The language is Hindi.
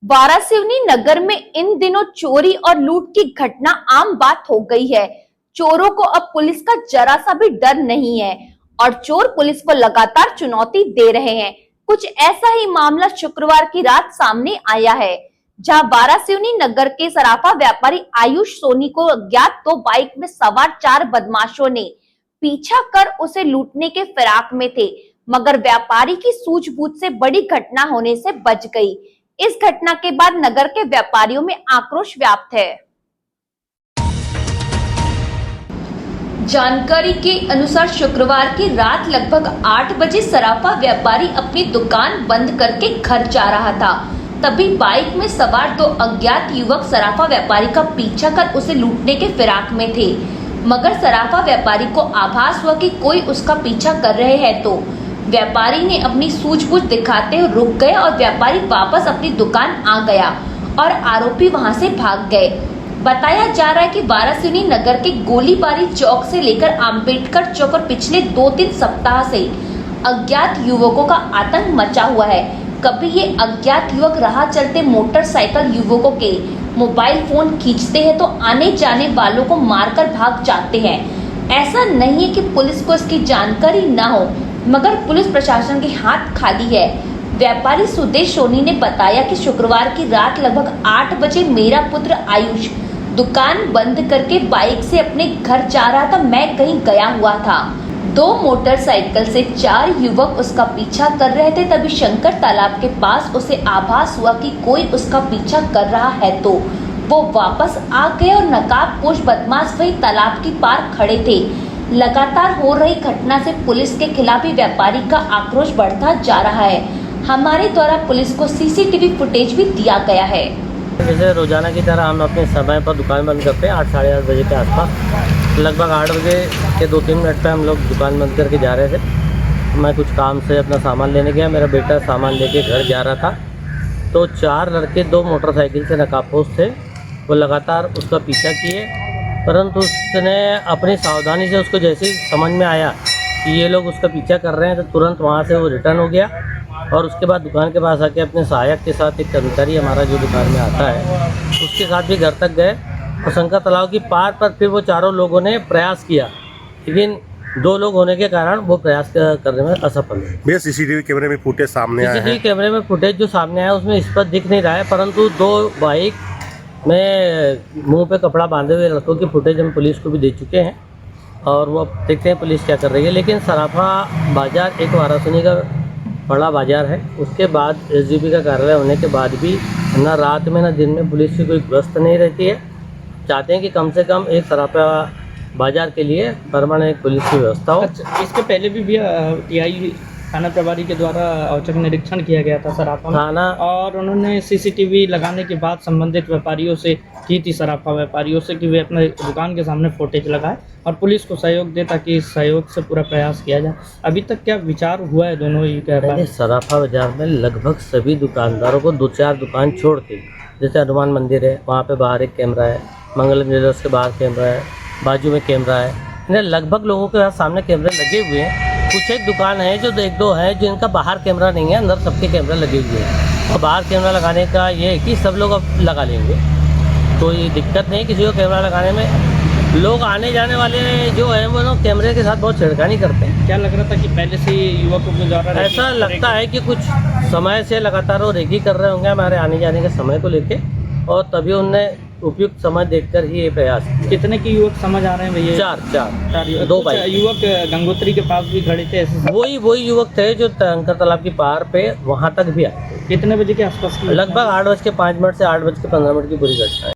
वारासिवनी नगर में इन दिनों चोरी और लूट की घटना आम बात हो गई है। चोरों को अब पुलिस का जरा सा भी डर नहीं है और चोर पुलिस को लगातार चुनौती दे रहे हैं। कुछ ऐसा ही मामला शुक्रवार की रात सामने आया है, जहां वारासिवनी नगर के सराफा व्यापारी आयुष सोनी को अज्ञात दो बाइक में सवार 4 बदमाशों ने पीछा कर उसे लूटने के फिराक में थे, मगर व्यापारी की सूझबूझ से बड़ी घटना होने से बच गई। इस घटना के बाद नगर के व्यापारियों में आक्रोश व्याप्त है। जानकारी के अनुसार शुक्रवार की रात लगभग 8 बजे सराफा व्यापारी अपनी दुकान बंद करके घर जा रहा था। तभी बाइक में सवार 2 अज्ञात युवक सराफा व्यापारी का पीछा कर उसे लूटने के फिराक में थे, मगर सराफा व्यापारी को आभास हुआ कि कोई उसका पीछा कर रहे हैं, तो व्यापारी ने अपनी सूझबूझ दिखाते हुए रुक गए और व्यापारी वापस अपनी दुकान आ गया और आरोपी वहां से भाग गए। बताया जा रहा है कि वारासिवनी नगर के गोलीबारी चौक से लेकर आम्बेडकर चौक पर पिछले 2-3 सप्ताह से अज्ञात युवकों का आतंक मचा हुआ है। कभी ये अज्ञात युवक राह चलते मोटरसाइकिल युवकों के मोबाइल फोन खींचते हैं तो आने जाने वालों को मारकर भाग जाते हैं। ऐसा नहीं है कि पुलिस को इसकी जानकारी न हो, मगर पुलिस प्रशासन के हाथ खाली है। व्यापारी सुदेश सोनी ने बताया कि शुक्रवार की रात लगभग 8 बजे मेरा पुत्र आयुष दुकान बंद करके बाइक से अपने घर जा रहा था। मैं कहीं गया हुआ था। 2 मोटरसाइकिल से 4 युवक उसका पीछा कर रहे थे। तभी शंकर तालाब के पास उसे आभास हुआ कि कोई उसका पीछा कर रहा है, तो वो वापस आ गए और नकाबपोश बदमाश वही तालाब की पार खड़े थे। लगातार हो रही घटना से पुलिस के खिलाफ ही व्यापारी का आक्रोश बढ़ता जा रहा है। हमारे द्वारा पुलिस को सीसीटीवी फुटेज भी दिया गया है। जैसे रोजाना की तरह हम अपने समय पर दुकान बंद करते हैं 8 साढ़े 8 बजे के आसपास। लगभग 8 बजे के 2-3 मिनट पे हम लोग दुकान बंद करके जा रहे थे। मैं कुछ काम से अपना सामान लेने गया, मेरा बेटा सामान लेके घर जा रहा था, तो 4 लड़के 2 मोटरसाइकिल से नकाबपोश थे। वो लगातार उसका पीछा किए, परंतु उसने अपनी सावधानी से, उसको जैसे ही समझ में आया कि ये लोग उसका पीछा कर रहे हैं, तो तुरंत वहाँ से वो रिटर्न हो गया और उसके बाद दुकान के पास आके अपने सहायक के साथ, एक कर्मचारी हमारा जो दुकान में आता है, उसके साथ भी घर तक गए और शंकर तालाब की पार पर फिर वो चारों लोगों ने प्रयास किया, लेकिन 2 लोग होने के कारण वो प्रयास करने में असफल हुए। भैया सीसीटीवी कैमरे में फुटेज सामने आया है। सीसीटीवी कैमरे में फुटेज जो सामने आया उसमें स्पष्ट दिख नहीं रहा है, परंतु 2 बाइक में मुंह पे कपड़ा बांधे हुए लड़कों की फुटेज हम पुलिस को भी दे चुके हैं और वो देखते हैं पुलिस क्या कर रही है। लेकिन सराफा बाज़ार एक वारासिवनी का बड़ा बाज़ार है, उसके बाद एसडीपी का कार्यालय होने के बाद भी ना रात में ना दिन में पुलिस की कोई गश्त नहीं रहती है। चाहते हैं कि कम से कम एक सराफा बाज़ार के लिए परमानेंट पुलिस की व्यवस्था हो। अच्छा, इसके पहले भी टीआई थाना प्रभारी के द्वारा औचक निरीक्षण किया गया था सराफा में, और उन्होंने सीसीटीवी लगाने के बाद संबंधित व्यापारियों से की थी, सराफा व्यापारियों से, कि वे अपने दुकान के सामने फुटेज लगाए और पुलिस को सहयोग दे, ताकि इस सहयोग से पूरा प्रयास किया जाए। अभी तक क्या विचार हुआ है? दोनों ही कह रहे हैं। सराफा बाजार में लगभग सभी दुकानदारों को 2-4 दुकान छोड़ के, जैसे हनुमान मंदिर है, वहाँ पे बाहर एक कैमरा है, मंगलम ज्वेलर्स के बाहर कैमरा है, बाजू में कैमरा है, इन्हें लगभग लोगों के सामने कैमरे लगे हुए हैं। कुछ एक दुकान है जो 1-2 है जिनका बाहर कैमरा नहीं है, अंदर सबके कैमरा लगे हुए हैं। और बाहर कैमरा लगाने का ये है कि सब लोग अब लगा लेंगे, कोई दिक्कत नहीं किसी को कैमरा लगाने में। लोग आने जाने वाले जो है वो लोग कैमरे के साथ बहुत छेड़खानी करते हैं। क्या लग रहा था कि पहले से युवकों के द्वारा ऐसा लगता है कि कुछ समय से लगातार वो रेकी कर रहे होंगे हमारे आने जाने के समय को लेके, और तभी उनने उपयुक्त समय देखकर ही ये प्रयास। कितने के युवक समझ आ रहे हैं भैया? 4 2 बाइक। युवक गंगोत्री के पास भी खड़े थे ऐसे? वही युवक थे जो शंकर तालाब की पार पे वहाँ तक भी आए। कितने बजे के आसपास? लगभग 8:05 से 8:15 की पूरी घटना है।